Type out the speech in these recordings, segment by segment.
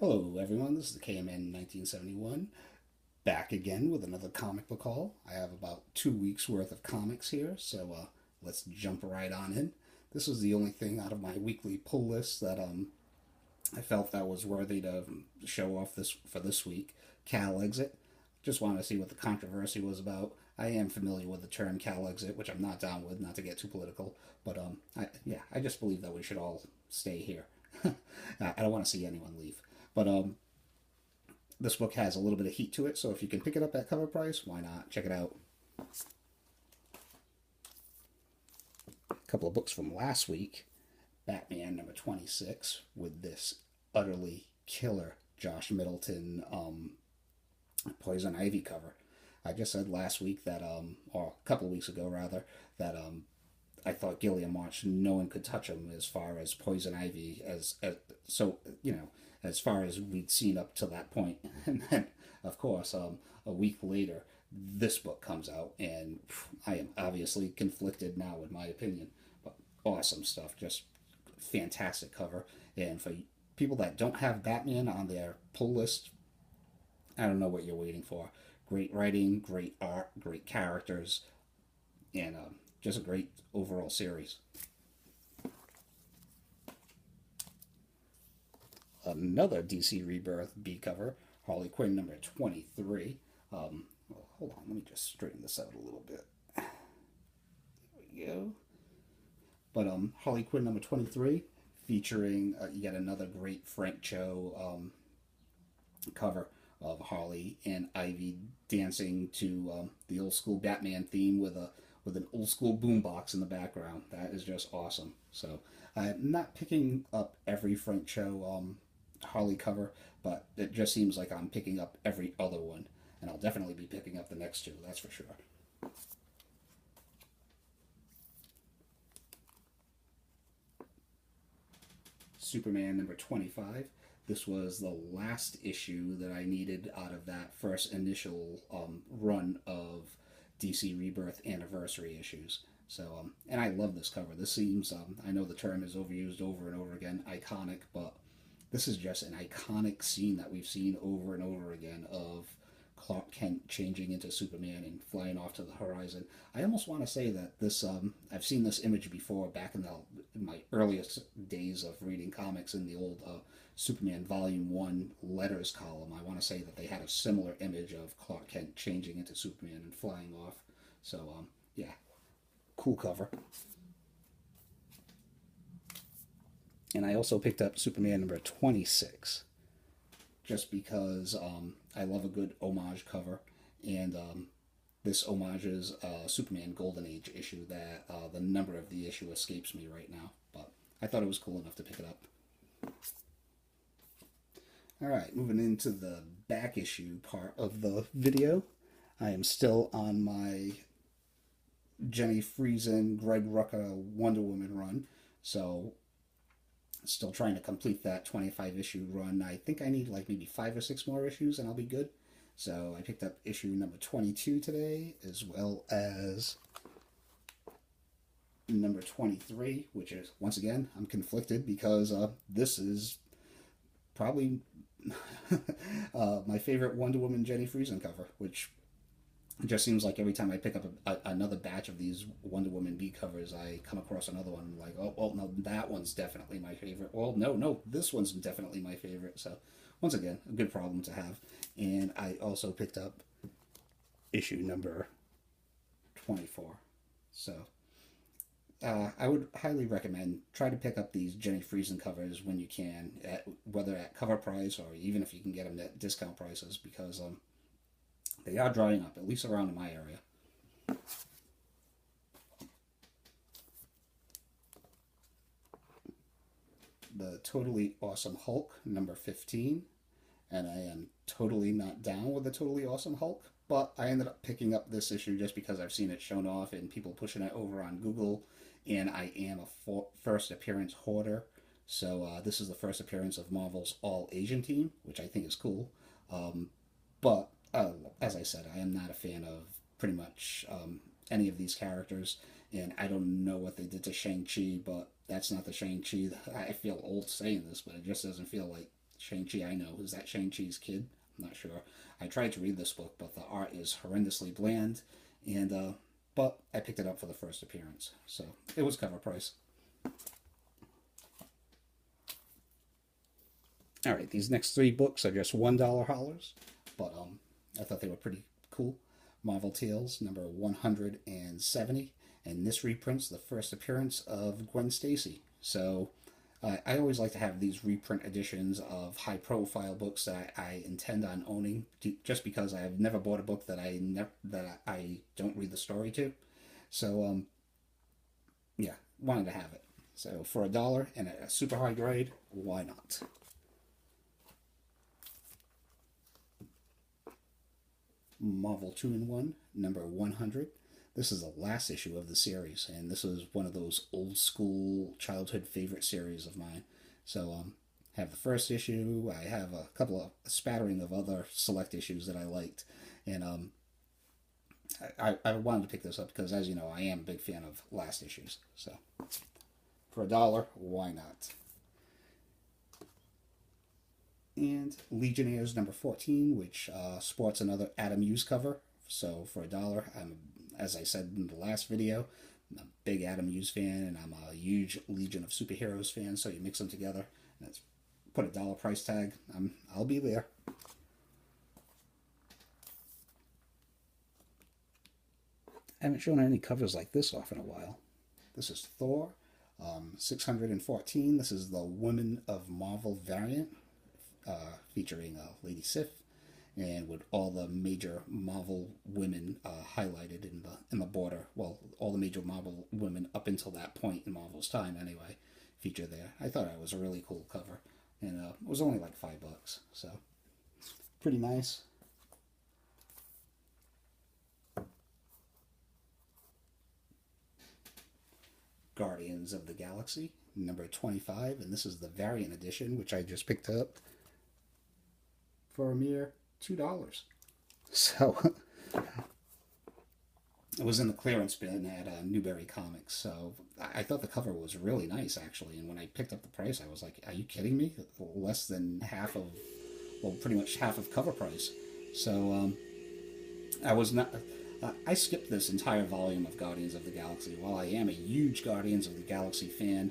Hello, everyone. This is the KMN 1971, back again with another comic book haul. I have about 2 weeks worth of comics here, so let's jump right on in. This was the only thing out of my weekly pull list that I felt that was worthy to show off this for this week. Cal Exit. Just wanted to see what the controversy was about. I am familiar with the term Cal Exit, which I'm not down with, not to get too political, but I just believe that we should all stay here. I don't want to see anyone leave. But this book has a little bit of heat to it, so if you can pick it up at cover price, why not? Check it out. A couple of books from last week. Batman number 26 with this utterly killer Josh Middleton Poison Ivy cover. I just said last week that, or a couple of weeks ago rather, that I thought Gilliam March, no one could touch him as far as Poison Ivy, as far as we'd seen up to that point. And then, of course, a week later, this book comes out, and I am obviously conflicted now in my opinion. But awesome stuff, just fantastic cover. And for people that don't have Batman on their pull list, I don't know what you're waiting for. Great writing, great art, great characters, and just a great overall series. Another DC Rebirth B cover, Harley Quinn number 23. Well, hold on, let me just straighten this out a little bit. There we go. But Harley Quinn number 23, featuring yet another great Frank Cho cover of Harley and Ivy dancing to the old school Batman theme with an old school boombox in the background. That is just awesome. So I'm not picking up every Frank Cho Harley cover, but it just seems like I'm picking up every other one, and I'll definitely be picking up the next two. That's for sure. Superman number 25. This was the last issue that I needed out of that first initial run of DC Rebirth anniversary issues. So, and I love this cover. This seems, I know the term is overused over and over again, iconic, but this is just an iconic scene that we've seen over and over again of Clark Kent changing into Superman and flying off to the horizon. I almost want to say that this, I've seen this image before back in my earliest days of reading comics in the old Superman Volume 1 letters column. I want to say that they had a similar image of Clark Kent changing into Superman and flying off. So, yeah, cool cover. And I also picked up Superman number 26 just because I love a good homage cover. And this homages Superman Golden Age issue that the number of the issue escapes me right now. But I thought it was cool enough to pick it up. Alright, moving into the back issue part of the video. I am still on my Jenny Frison, Greg Rucka Wonder Woman run. So still trying to complete that 25 issue run. I think I need like maybe 5 or 6 more issues and I'll be good. So I picked up issue number 22 today, as well as number 23, which is, once again, I'm conflicted because this is probably my favorite Wonder Woman Jenny Frison cover, which it just seems like every time I pick up another batch of these Wonder Woman B covers, I come across another one like, oh, well, no, that one's definitely my favorite. Well, no, this one's definitely my favorite. So, once again, a good problem to have. And I also picked up issue number 24. So, I would highly recommend try to pick up these Jenny Frison covers when you can, whether at cover price or even if you can get them at discount prices, because they are drying up, at least around in my area. The Totally Awesome Hulk, number 15. And I am totally not down with the Totally Awesome Hulk, but I ended up picking up this issue just because I've seen it shown off and people pushing it over on Google, and I am a first appearance hoarder. So this is the first appearance of Marvel's All Asian team, which I think is cool. But as I said, I am not a fan of pretty much any of these characters, and I don't know what they did to Shang-Chi, but that's not the Shang-Chi. I feel old saying this, but it just doesn't feel like Shang-Chi, I know. Is that Shang-Chi's kid? I'm not sure. I tried to read this book, but the art is horrendously bland, and but I picked it up for the first appearance, so it was cover price. All right, these next three books are just $1 hollers, but I thought they were pretty cool. Marvel Tales number 170, and this reprints the first appearance of Gwen Stacy. So I always like to have these reprint editions of high-profile books that I intend on owning, just because I've never bought a book that I don't read the story to. So yeah, wanted to have it. So for $1 and a super high grade, why not? Marvel 2-in-1 number 100. This is the last issue of the series, and this is one of those old school childhood favorite series of mine. So have the first issue. I have a spattering of other select issues that I liked, and I wanted to pick this up because, as you know, I am a big fan of last issues. So for $1, why not? And Legionnaires number 14, which sports another Adam Hughes cover. So for $1, as I said in the last video, I'm a big Adam Hughes fan, and I'm a huge Legion of Superheroes fan. So you mix them together, and that's put a $1 price tag. I'll be there. I haven't shown any covers like this off in a while. This is Thor, 614. This is the Women of Marvel variant, featuring Lady Sif, and with all the major Marvel women highlighted in the border. Well, all the major Marvel women up until that point in Marvel's time, anyway, featured there. I thought it was a really cool cover, and it was only like $5, so pretty nice. Guardians of the Galaxy number 25, and this is the variant edition, which I just picked up for a mere $2. So it was in the clearance bin at Newberry Comics. So I thought the cover was really nice, actually. And when I picked up the price, I was like, "Are you kidding me? Less than half of, well, pretty much half of cover price." So I was not. I skipped this entire volume of Guardians of the Galaxy. While I am a huge Guardians of the Galaxy fan,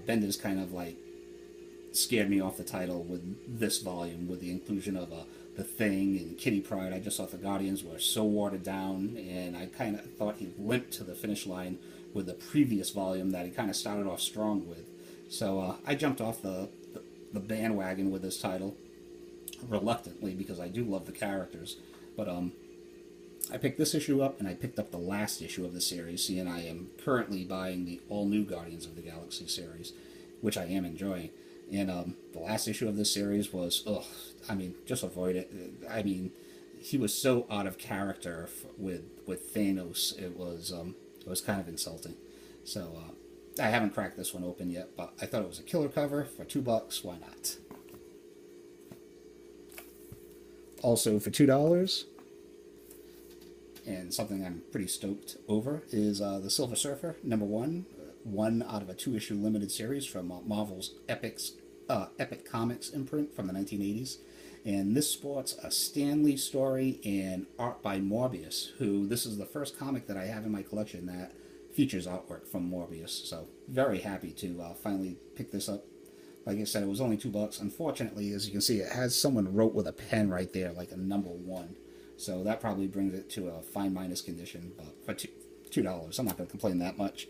Bendis kind of like scared me off the title with this volume, with the inclusion of the Thing and Kitty Pryde. I just thought the Guardians were so watered down, and I kind of thought he limped to the finish line with the previous volume that he kind of started off strong with. So I jumped off the bandwagon with this title reluctantly, because I do love the characters. But I picked this issue up, and I picked up the last issue of the series, and I am currently buying the all-new Guardians of the Galaxy series, which I am enjoying. And the last issue of this series was, just avoid it. I mean, he was so out of character with Thanos. It was kind of insulting. So I haven't cracked this one open yet, but I thought it was a killer cover for $2. Why not? Also for $2, and something I'm pretty stoked over, is the Silver Surfer number 1. One out of a 2-issue limited series from Marvel's Epic Comics imprint from the 1980s. And this sports a Stan Lee story and art by Morbius, who, this is the first comic that I have in my collection that features artwork from Morbius. So very happy to finally pick this up. Like I said, it was only $2. Unfortunately, as you can see, it has someone wrote with a pen right there, like a number 1. So that probably brings it to a fine minus condition, but for $2, I'm not going to complain that much.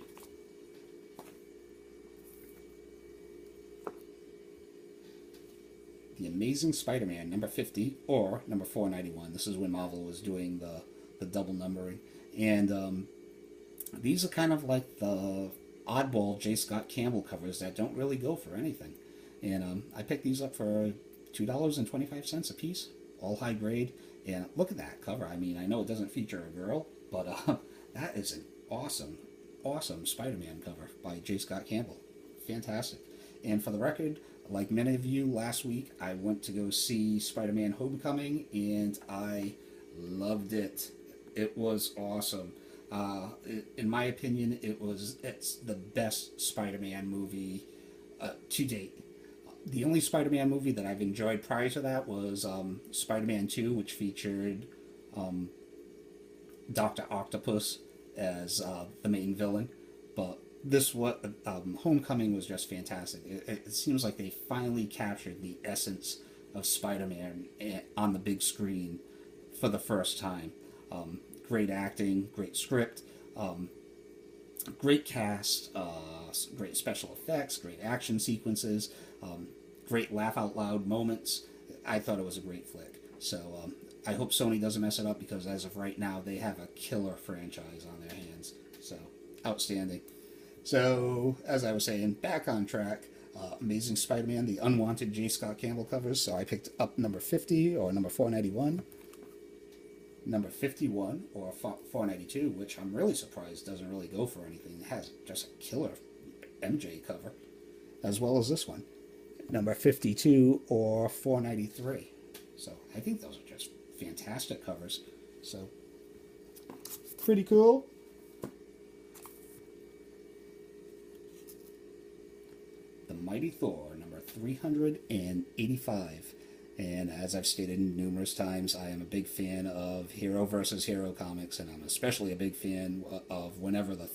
The Amazing Spider-Man number 50, or number 491. This is when Marvel was doing the double numbering. And these are kind of like the oddball J. Scott Campbell covers that don't really go for anything. And I picked these up for $2.25 a piece, all high grade. And look at that cover. I mean, I know it doesn't feature a girl, but that is an awesome, awesome Spider-Man cover by J. Scott Campbell. Fantastic. And for the record, like many of you, last week I went to go see Spider-Man Homecoming, and I loved it. It was awesome. In my opinion, it's the best Spider-Man movie to date. The only Spider-Man movie that I've enjoyed prior to that was Spider-Man 2, which featured Doctor Octopus as the main villain. But Homecoming was just fantastic. It seems like they finally captured the essence of Spider-Man on the big screen for the first time. Great acting, great script, great cast, great special effects, great action sequences, great laugh out loud moments. I thought it was a great flick. So I hope Sony doesn't mess it up, because as of right now, they have a killer franchise on their hands. So outstanding. So as I was saying, back on track. Amazing Spider-Man, the unwanted J. Scott Campbell covers. So I picked up number 50 or number 491. Number 51 or 492, which I'm really surprised doesn't really go for anything. It has just a killer MJ cover, as well as this one. Number 52 or 493. So I think those are just fantastic covers. So pretty cool. The Mighty Thor, number 385. And as I've stated numerous times, I am a big fan of hero versus hero comics, and I'm especially a big fan of whenever the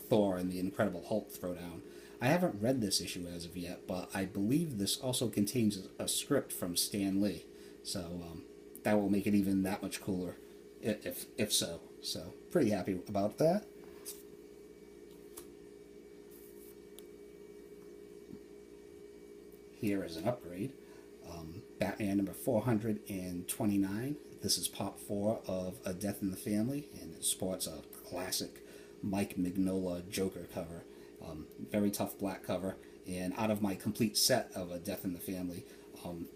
Thor and the Incredible Hulk throwdown. I haven't read this issue as of yet, but I believe this also contains a script from Stan Lee, so that will make it even that much cooler, if so. So pretty happy about that. Here is an upgrade. Batman number 429. This is Pop 4 of A Death in the Family, and it sports a classic Mike Mignola Joker cover. Very tough black cover, and out of my complete set of A Death in the Family,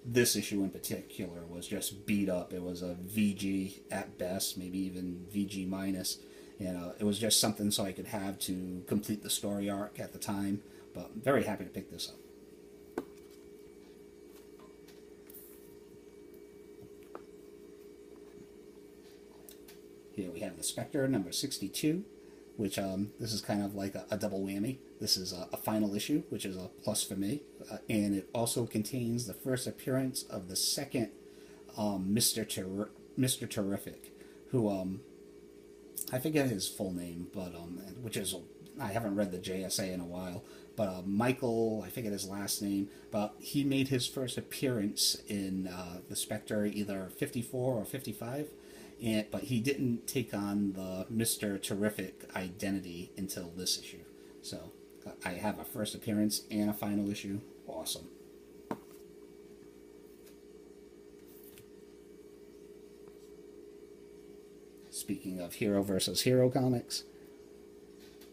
this issue in particular was just beat up. It was a VG at best, maybe even VG minus. It was just something so I could have to complete the story arc at the time, but I'm very happy to pick this up. Here we have the Spectre, number 62, which this is kind of like a double whammy. This is a final issue, which is a plus for me, and it also contains the first appearance of the second Mr. Terrific, who I forget his full name, but which is, I haven't read the JSA in a while, but Michael, I forget his last name, but he made his first appearance in the Spectre either 54 or 55. But he didn't take on the Mr. Terrific identity until this issue. So I have a first appearance and a final issue. Awesome. Speaking of hero versus hero comics,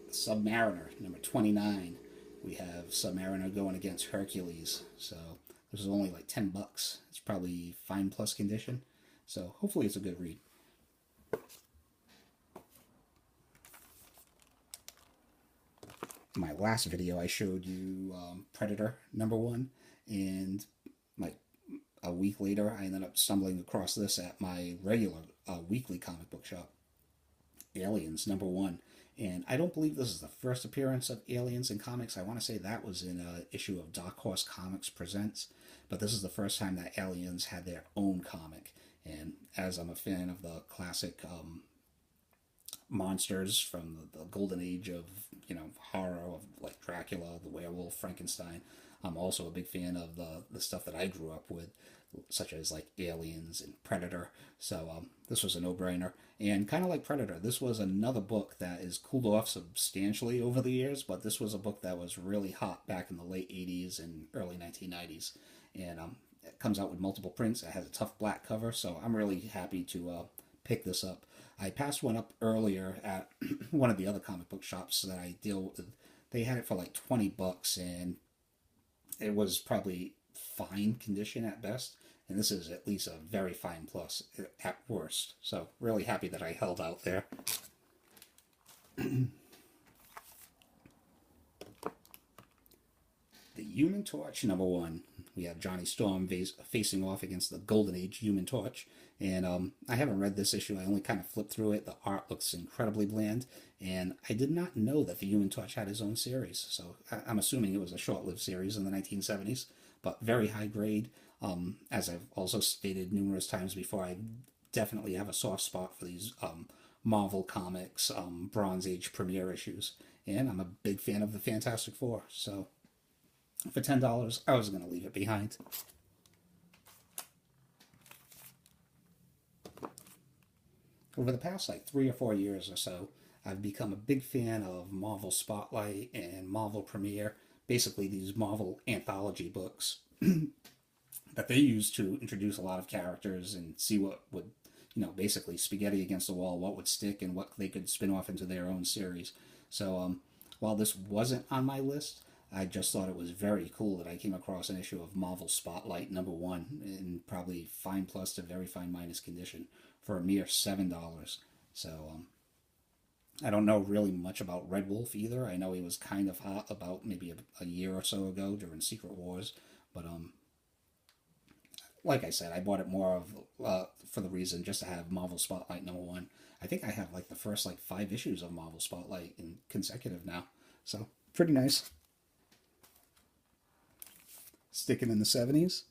Submariner, number 29. We have Submariner going against Hercules. So this is only like $10. It's probably fine plus condition. So hopefully it's a good read. My last video I showed you Predator number 1, and like a week later I ended up stumbling across this at my regular weekly comic book shop. Aliens number 1, and I don't believe this is the first appearance of Aliens in comics. I want to say that was in an issue of Dark Horse Comics Presents, but this is the first time that Aliens had their own comic. And as I'm a fan of the classic monsters from the golden age of horror, of like Dracula, the werewolf, Frankenstein, I'm also a big fan of the stuff that I grew up with, such as like Aliens and Predator. So this was a no-brainer, and kind of like Predator, this was another book that is cooled off substantially over the years, but this was a book that was really hot back in the late 80s and early 1990s, and it comes out with multiple prints. It has a tough black cover, so I'm really happy to pick this up. I passed one up earlier at one of the other comic book shops that I deal with. They had it for like $20, and it was probably fine condition at best, and this is at least a very fine plus at worst. So really happy that I held out there. The Human Torch number 1. We have Johnny Storm facing off against the Golden Age Human Torch. And I haven't read this issue. I only kind of flipped through it. The art looks incredibly bland. And I did not know that the Human Torch had his own series. So I'm assuming it was a short-lived series in the 1970s. but very high grade. As I've also stated numerous times before, I definitely have a soft spot for these Marvel Comics Bronze Age premiere issues, and I'm a big fan of the Fantastic Four. So for $10, I was going to leave it behind. Over the past like 3 or 4 years or so, I've become a big fan of Marvel Spotlight and Marvel Premiere, basically these Marvel anthology books that they use to introduce a lot of characters and see what would, basically spaghetti against the wall, what would stick and what they could spin off into their own series. So while this wasn't on my list, I just thought it was very cool that I came across an issue of Marvel Spotlight #1 in probably fine plus to very fine minus condition for a mere $7. So I don't know really much about Red Wolf either. I know he was kind of hot about maybe a year or so ago during Secret Wars, but like I said, I bought it more of for the reason just to have Marvel Spotlight #1. I think I have like the first like 5 issues of Marvel Spotlight in consecutive now, so pretty nice. Sticking in the 70s,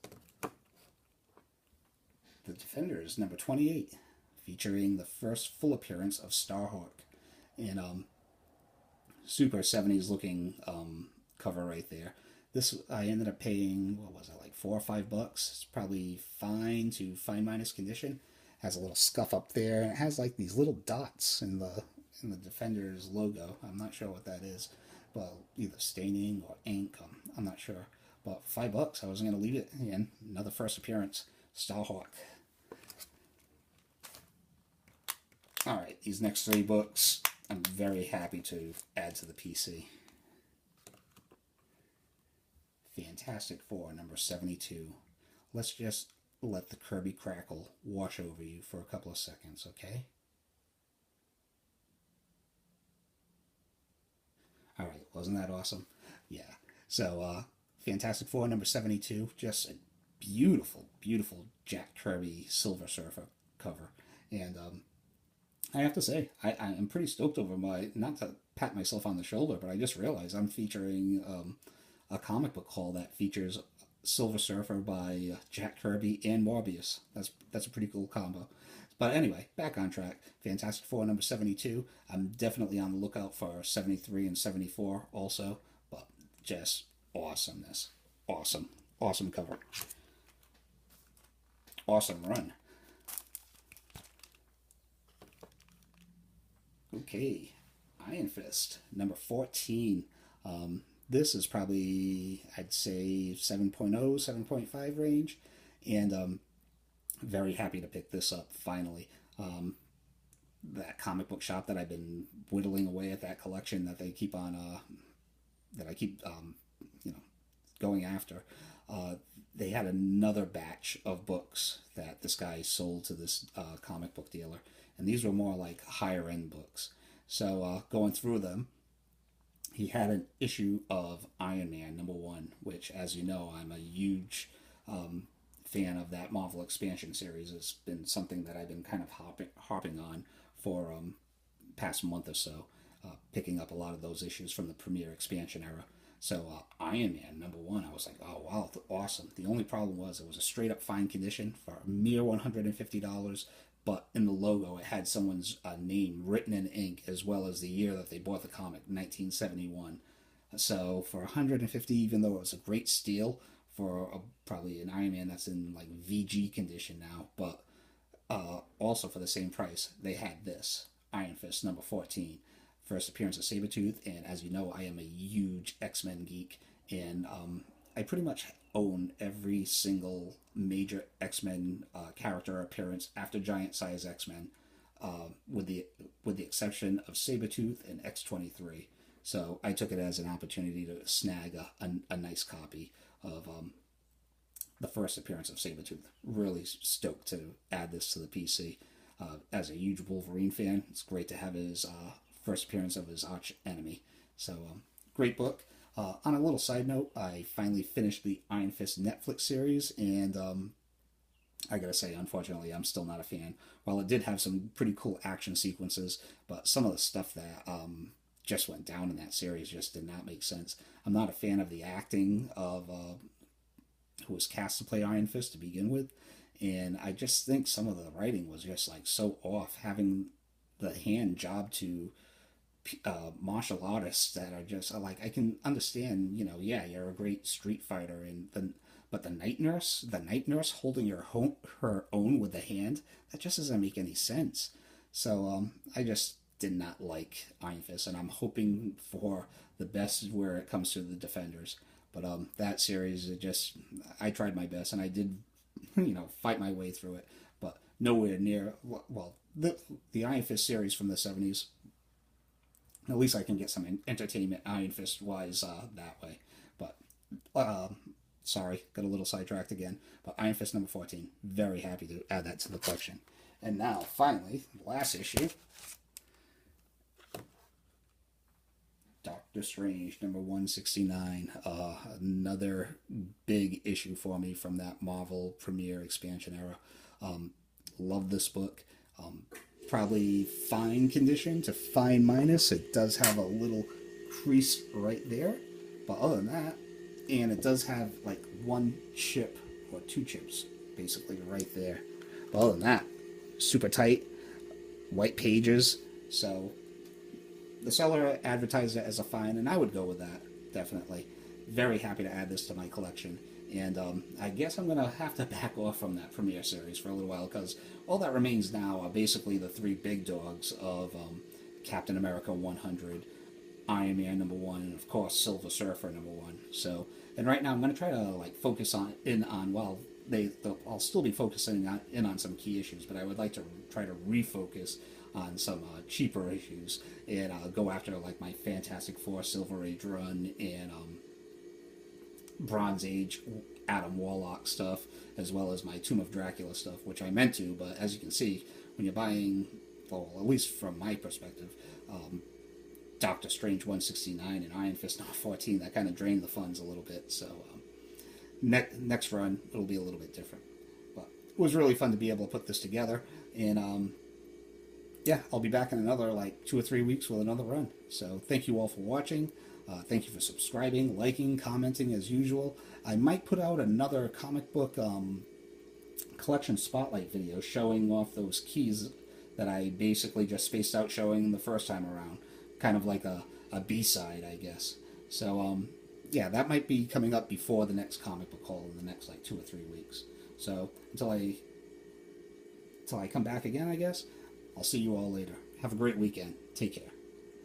The Defenders #28, featuring the first full appearance of Starhawk, and super 70s looking cover right there. This I ended up paying, what was it, like $4 or $5? It's probably fine to fine minus condition. Has a little scuff up there, and it has like these little dots in the Defenders logo. I'm not sure what that is, well, either staining or ink. I'm not sure. But $5, I wasn't going to leave it. Again, another first appearance, Starhawk. All right, these next 3 books, I'm very happy to add to the PC. Fantastic Four, #72. Let's just let the Kirby crackle wash over you for a couple of seconds, okay? All right, wasn't that awesome? Yeah. So, Fantastic Four #72, just a beautiful, beautiful Jack Kirby Silver Surfer cover. And I have to say, I'm pretty stoked over not to pat myself on the shoulder, but I just realized I'm featuring a comic book haul that features Silver Surfer by Jack Kirby and Morbius. That's a pretty cool combo. But anyway, back on track. Fantastic Four #72. I'm definitely on the lookout for 73 and 74 also, but just awesomeness. Awesome cover. Awesome run. Okay, Iron Fist #14. This is probably, I'd say, 7.0, 7.5 range, and very happy to pick this up finally. That comic book shop that I've been whittling away at, that collection that they keep on, that I keep, going after. They had another batch of books that this guy sold to this comic book dealer, and these were more like higher end books. So going through them, he had an issue of Iron Man #1, which, as you know, I'm a huge fan of that Marvel expansion series. It's been something that I've been kind of harping on for past month or so, picking up a lot of those issues from the Premiere expansion era. So Iron Man #1, I was like, oh wow, awesome. The only problem was it was a straight up fine condition for a mere $150, but in the logo it had someone's name written in ink, as well as the year that they bought the comic, 1971. So for $150, even though it was a great steal for probably an Iron Man that's in like VG condition now, but also for the same price, they had this Iron Fist #14. First appearance of Sabretooth, and as you know, I am a huge X-Men geek, and I pretty much own every single major X-Men character appearance after Giant Size X-Men, with the exception of Sabretooth and X-23. So I took it as an opportunity to snag a nice copy of the first appearance of Sabretooth. Really stoked to add this to the PC. As a huge Wolverine fan, it's great to have his first appearance of his arch enemy. So great book. On a little side note, I finally finished the Iron Fist Netflix series, and I gotta say, unfortunately, I'm still not a fan. While it did have some pretty cool action sequences, but some of the stuff that just went down in that series just did not make sense. I'm not a fan of the acting of who was cast to play Iron Fist to begin with, and I just think some of the writing was just like so off, having the hand job to martial artists that are just like, I can understand, yeah, you're a great street fighter, but the night nurse holding her own with the hand, that just doesn't make any sense. So I just did not like Iron Fist, and I'm hoping for the best where it comes to the Defenders. But that series, I tried my best, and I did, fight my way through it, but nowhere near, well, the Iron Fist series from the 70s. At least I can get some entertainment Iron Fist wise that way. But sorry, got a little sidetracked again. But Iron Fist number 14, very happy to add that to the collection. And now, finally, last issue, Doctor Strange number 169. Another big issue for me from that Marvel Premiere expansion era. Love this book. Probably fine condition to fine minus. It does have a little crease right there, but other than that, and it does have like one chip or two chips basically right there. But other than that, super tight, white pages. So the seller advertised it as a fine, and I would go with that, definitely. Very happy to add this to my collection. And I guess I'm going to have to back off from that Premiere series for a little while, because all that remains now are basically the three big dogs of Captain America 100, Iron Man number 1, and of course Silver Surfer number 1. So, and right now I'm going to try to focus on, well, I'll still be focusing on some key issues, but I would like to try to refocus on some cheaper issues, and go after my Fantastic Four Silver Age run, and Bronze Age Adam Warlock stuff, as well as my Tomb of Dracula stuff, which I meant to, but as you can see, when you're buying, well, at least from my perspective, Doctor Strange 169 and Iron Fist number 14, that kind of drained the funds a little bit. So next run, it'll be a little bit different. But it was really fun to be able to put this together, and yeah, I'll be back in another 2 or 3 weeks with another run. So thank you all for watching. Thank you for subscribing, liking, commenting as usual. I might put out another comic book collection spotlight video showing off those keys that I basically just spaced out showing the first time around. Kind of like a B-side, I guess. So, yeah, that might be coming up before the next comic book haul in the next 2 or 3 weeks. So, until I come back again, I guess, I'll see you all later. Have a great weekend. Take care.